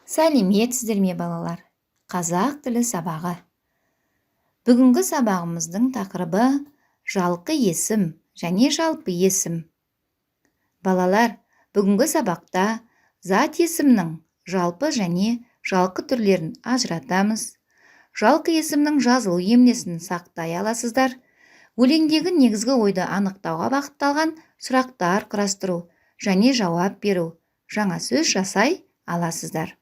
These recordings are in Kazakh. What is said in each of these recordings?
Сәлеметсіздер ме балалар? Қазақ тілі сабағы. Бүгінгі сабағымыздың тақырыбы жалқы есім және жалпы есім. Балалар, бүгінгі сабақта зат есімнің жалпы және жалқы түрлерін ажыратамыз. Жалқы есімнің жазылу емлесін сақтай аласыздар. Өлеңдегі негізгі ойды анықтауға бағытталған сұрақтар құрастыру және жауап беру, жаңа сөз жасай аласыздар.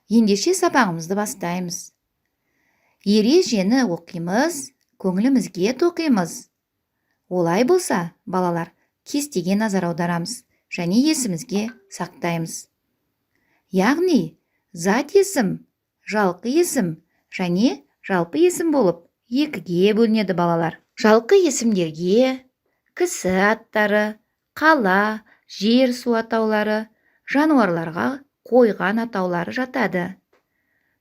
Ендеше сабағымызды бастаймыз. Ережені оқимыз, көңілімізге тоқимыз. Олай болса, балалар, кестеге назар аударамыз және есімізге сақтаймыз. Яғни, зат есім, жалқы есім және жалпы есім болып екіге бөлінеді балалар. Жалқы есімдерге кісі аттары, қала, жер, су атаулары, жануарларға қойған атаулары жатады.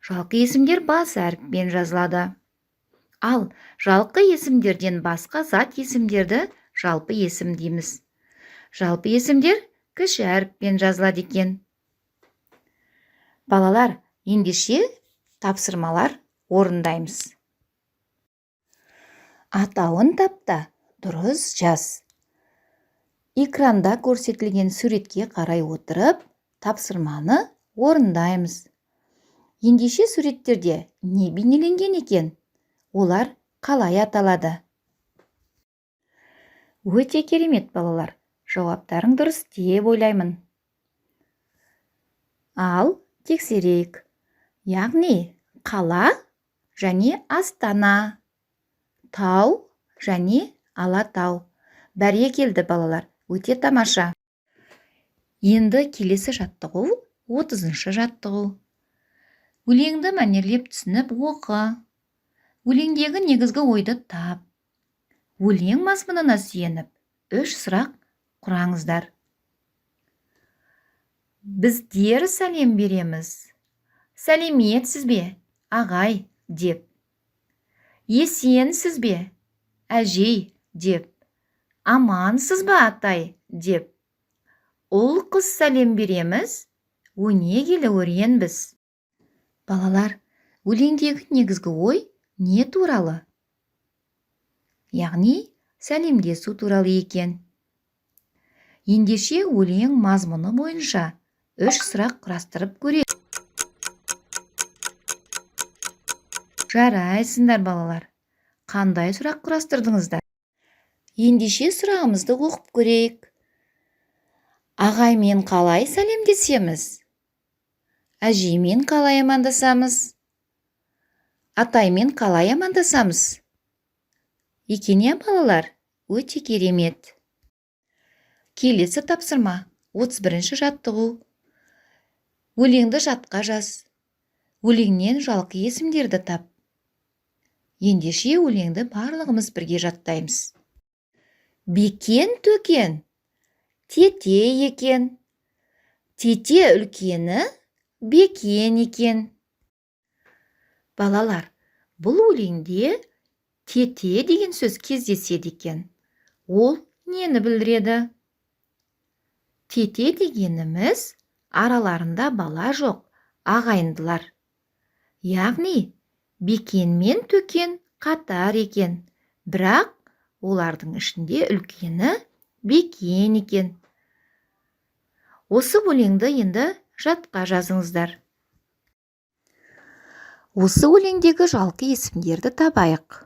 Жалқы есімдер бас әріппен жазылады. Ал жалқы есімдерден басқа зат есімдерді жалпы есім дейміз. Жалпы есімдер кіші әріппен жазылады екен. Балалар, ендеше тапсырмалар орындаймыз. Атауын тапта дұрыс жаз. Экранда көрсетілген суретке қарай отырып, тапсырманы орындаймыз. Ендеше суреттерде не бейнеленген екен? Олар қалай аталады? Өте керемет балалар, жауаптарың дұрыс деп ойлаймын. Ал тексерейік. Яғни қала және Астана, тау және Алатау. Бәрекелді балалар, өте тамаша. Енді келесі жаттығу 30-шы жаттығу. Өлеңді мәнерлеп түсініп оқы. Өлеңдегі негізгі ойды тап. Өлең мазмұнына сүйеніп, 3 сұрақ құраңыздар. Біздер сәлем береміз. Сәлеметсіз бе, ағай, деп. Есенсіз бе, әжей, деп. Амансыз ба, атай, деп. Ұл қыз сәлем береміз, өнегелі өренбіз. Балалар, өлеңдегі негізгі ой не туралы? Яғни, сәлемдесу туралы екен. Ендеше өлең мазмұны бойынша 3 сұрақ құрастырып көрейік. Жарайсыңдар балалар. Қандай сұрақ құрастырдыңыздар? Ендеше сұрағымызды оқып көрейік. Ағаймен қалай сәлемдесеміз? Әжеймен қалай амандасамыз? Атаймен қалай амандасамыз? Екен балалар, өте керемет. Келесі тапсырма 31-ші жаттығу. Өлеңді жатқа жаз. Өлеңнен жалқы есімдерді тап. Ендеше өлеңді барлығымыз бірге жаттаймыз. Бекен төкен, тете екен. Тете үлкені бекен екен. Балалар, бұл өлеңде тете деген сөз кездеседі екен. Ол нені білдіреді? Тете дегеніміз араларында бала жоқ, ағайындылар. Яғни, бекен мен төкен қатар екен, бірақ олардың ішінде үлкені бекен екен. Осы өлеңді енді жатқа жазыңыздар. Осы өлеңдегі жалқы есімдерді табайық.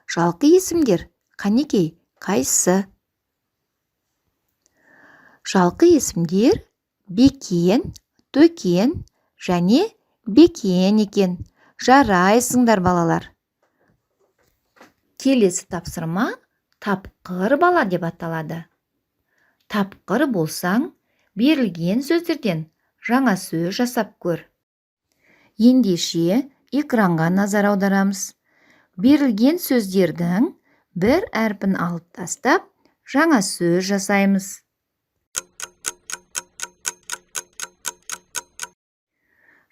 Жалқы есімдер қанекей, қайсы? Жалқы есімдер бекен, төкен және бекен екен. Жарайсыңдар балалар. Келесі тапсырма тапқыр бала деп аталады. Тапқыр болсаң, берілген сөздерден жаңа сөз жасап көр. Ендеше экранға назар аударамыз. Берілген сөздердің бір әрпін алып тастап, жаңа сөз жасаймыз.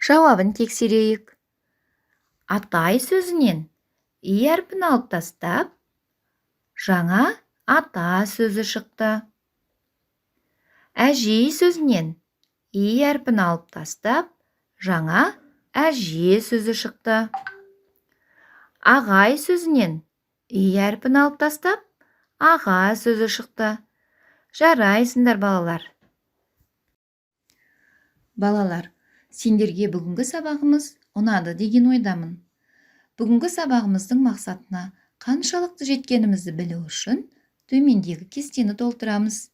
Жауабын тексерейік. Атай сөзінен и әрпін алып тастап, жаңа ата сөзі шықты. Әжей сөзінен и әрпін алып тастап, жаңа әже сөзі шықты. Ағай сөзінен и әрпін алып тастап, аға сөзі шықты. Жарайсыңдар балалар. Балалар, сендерге бүгінгі сабағымыз ұнады деген ойдамын. Бүгінгі сабағымыздың мақсатына қаншалықты жеткенімізді білу үшін төмендегі кестені толтырамыз.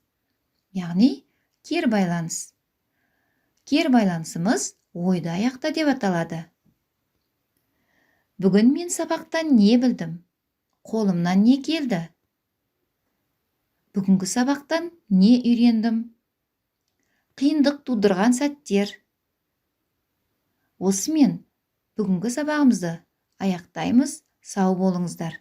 Яғни, кері байланыс. Кері байланысымыз ойды аяқта деп аталады. Бүгін мен сабақтан не білдім? Қолымнан не келді? Бүгінгі сабақтан не үйрендім? Қиындық тудырған сәттер. Осымен бүгінгі сабағымызды аяқтаймыз. Сау болыңыздар.